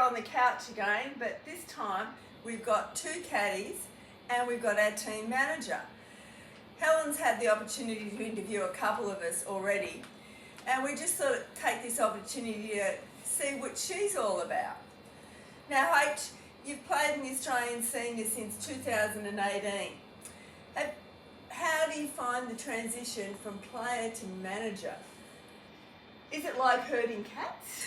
on the couch again, but this time we've got two caddies and we've got our team manager. Helen's had the opportunity to interview a couple of us already, and we just thought I'd take this opportunity to see what she's all about. Now, H, you've played in the Australian senior since 2018. How do you find the transition from player to manager? Is it like herding cats?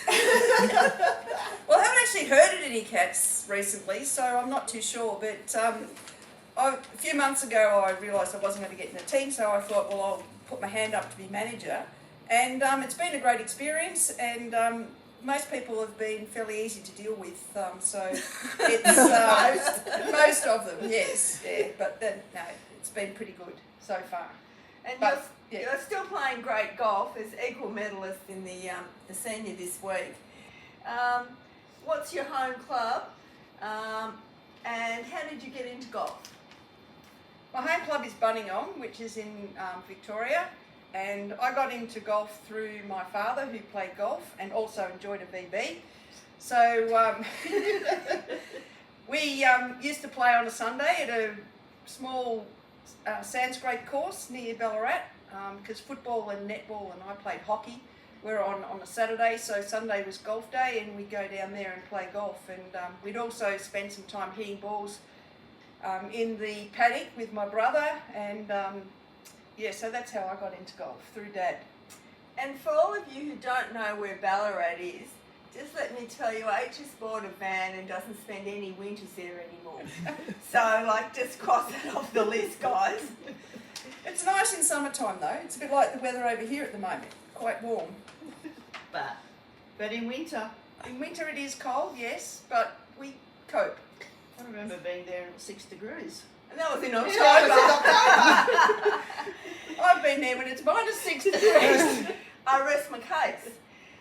Well, I haven't actually herded any cats recently, so I'm not too sure. But a few months ago, I realised I wasn't going to get in the team, so I thought, well, I'll put my hand up to be manager. And it's been a great experience, and most people have been fairly easy to deal with. So it's most of them, yes, yeah. But then, no, it's been pretty good so far. And But, you're still playing great golf as equal medalist in the senior this week. What's your home club, and how did you get into golf? My home club is Bunningham, which is in Victoria, and I got into golf through my father, who played golf and also enjoyed a VB. So we used to play on a Sunday at a small sand scrape course near Ballarat, because football and netball and I played hockey were on a Saturday, so Sunday was golf day and we'd go down there and play golf, and we'd also spend some time hitting balls in the paddock with my brother, and yeah, so that's how I got into golf, through Dad. And for all of you who don't know where Ballarat is, just let me tell you, H has bought a van and doesn't spend any winters there anymore. So, just cross that off the list, guys. It's nice in summertime though. It's a bit like the weather over here at the moment, quite warm. But in winter, In winter it is cold, yes, but we cope. I remember being there at 6 degrees. And that was in October. I've been there when it's -6 degrees. I rest my case.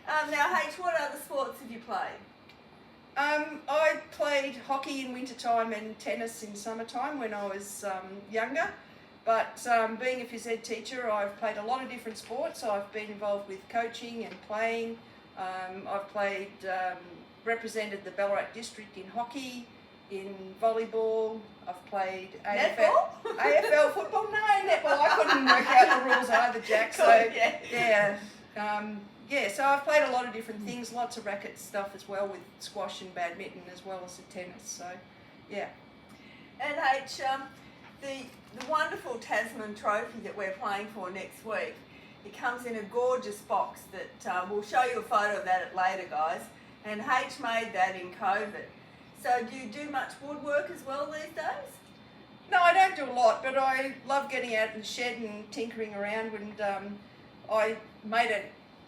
Now, H, what other sports have you played? I played hockey in winter time and tennis in summertime when I was younger. But being a phys ed teacher, I've played a lot of different sports. I've been involved with coaching and playing. I've played, represented the Ballarat district in hockey, in volleyball. I've played Netball? AFL football. No, netball. I couldn't work out the rules either, Jack. So yeah. So I've played a lot of different things, lots of racket stuff as well, with squash and badminton as well as the tennis. So yeah. And H, the wonderful Tasman trophy that we're playing for next week, it comes in a gorgeous box that we'll show you a photo of that later, guys. And H made that in COVID. So do you do much woodwork as well these days? No, I don't do a lot, but I love getting out in the shed and tinkering around. And I made a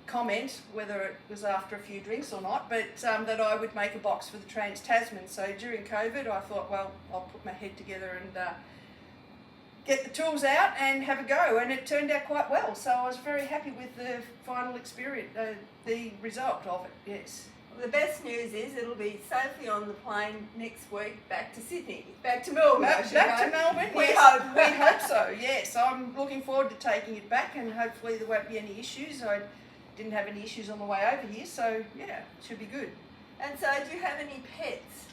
comment, whether it was after a few drinks or not, but that I would make a box for the Trans Tasman. So during COVID, I thought, well, I'll put my head together and get the tools out and have a go, and it turned out quite well. So I was very happy with the final experience, the result of it. Yes. Well, the best news is it'll be safely on the plane next week back to Sydney, back to Melbourne. Back to Melbourne. We yes. hope. We hope so. Yes, I'm looking forward to taking it back, and hopefully there won't be any issues. I didn't have any issues on the way over here, so yeah, it should be good. And so, do you have any pets?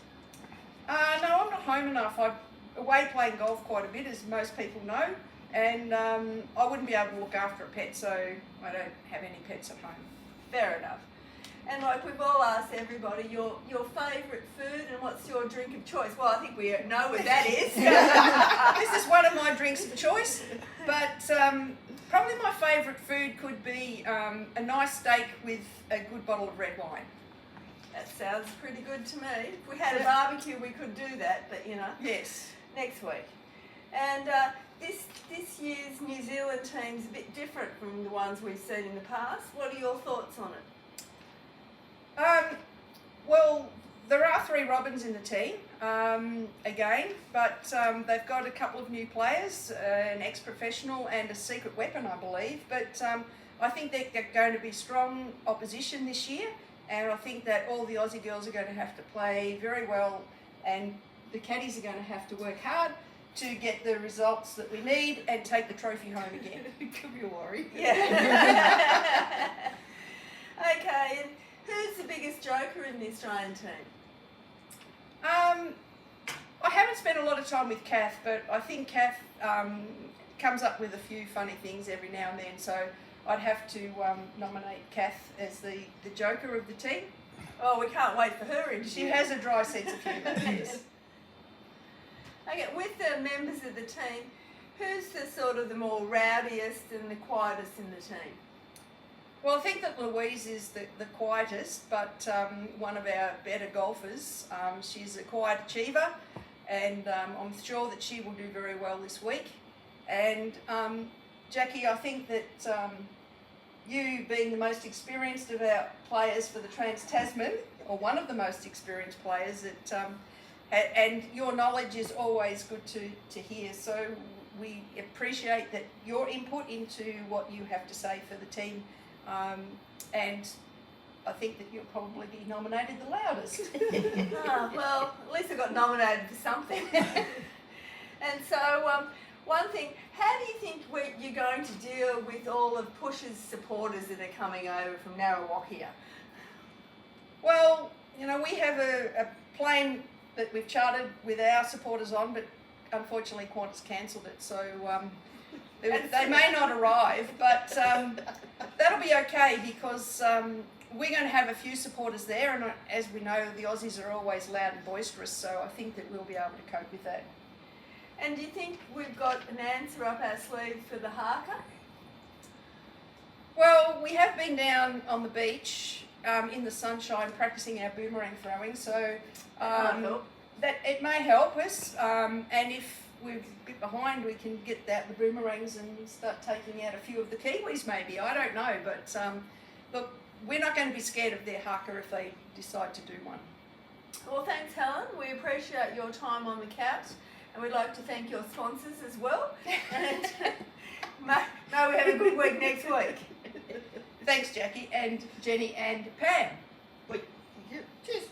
No, I'm not home enough. I'm away playing golf quite a bit, as most people know, and I wouldn't be able to look after a pet, so I don't have any pets at home. Fair enough. And like we've all asked everybody, your favourite food and what's your drink of choice? Well, I think we know what that is. This is one of my drinks of choice, but probably my favourite food could be a nice steak with a good bottle of red wine. That sounds pretty good to me. If we had a barbecue, we could do that, but Yes. next week. And this year's New Zealand team's a bit different from the ones we've seen in the past. What are your thoughts on it? Well, there are 3 Robins in the team again, but they've got a couple of new players, an ex-professional and a secret weapon, I believe. But I think they're going to be strong opposition this year, and I think that all the Aussie girls are going to have to play very well, and the caddies are going to have to work hard to get the results that we need and take the trophy home again. It could be a worry. Yeah. Okay, and who's the biggest joker in the Australian team? I haven't spent a lot of time with Kath, but I think Kath comes up with a few funny things every now and then, so I'd have to nominate Kath as the joker of the team. Oh, we can't wait for her interview. She has a dry sense of humour, yes. Okay, with the members of the team, who's the more rowdiest and the quietest in the team? Well, I think that Louise is the quietest, but one of our better golfers. She's a quiet achiever, and I'm sure that she will do very well this week. And Jackie, I think that you being the most experienced of our players for the Trans-Tasman, or one of the most experienced players, and your knowledge is always good to hear. So we appreciate that your input into what you have to say for the team. And I think that you'll probably be nominated the loudest. Well, at least I got nominated for something. And so, one thing, how do you think you're going to deal with all of Push's supporters that are coming over from Narrawhockia? Well, we have a plane that we've chartered with our supporters on, but unfortunately Qantas cancelled it, so they may not arrive, but that'll be okay because we're going to have a few supporters there, and as we know, the Aussies are always loud and boisterous, so I think that we'll be able to cope with that. And do you think we've got an answer up our sleeve for the haka? Well, we have been down on the beach in the sunshine practicing our boomerang throwing, so that it may help us, and if we're a bit behind, we can get out the boomerangs and start taking out a few of the Kiwis maybe, I don't know, but look, we're not going to be scared of their haka if they decide to do one. Well, thanks Helen, we appreciate your time on the couch, and we'd like to thank your sponsors as well, and may we have a good week next week. Thanks Jackie and Jenny and Pam. Wait, cheers.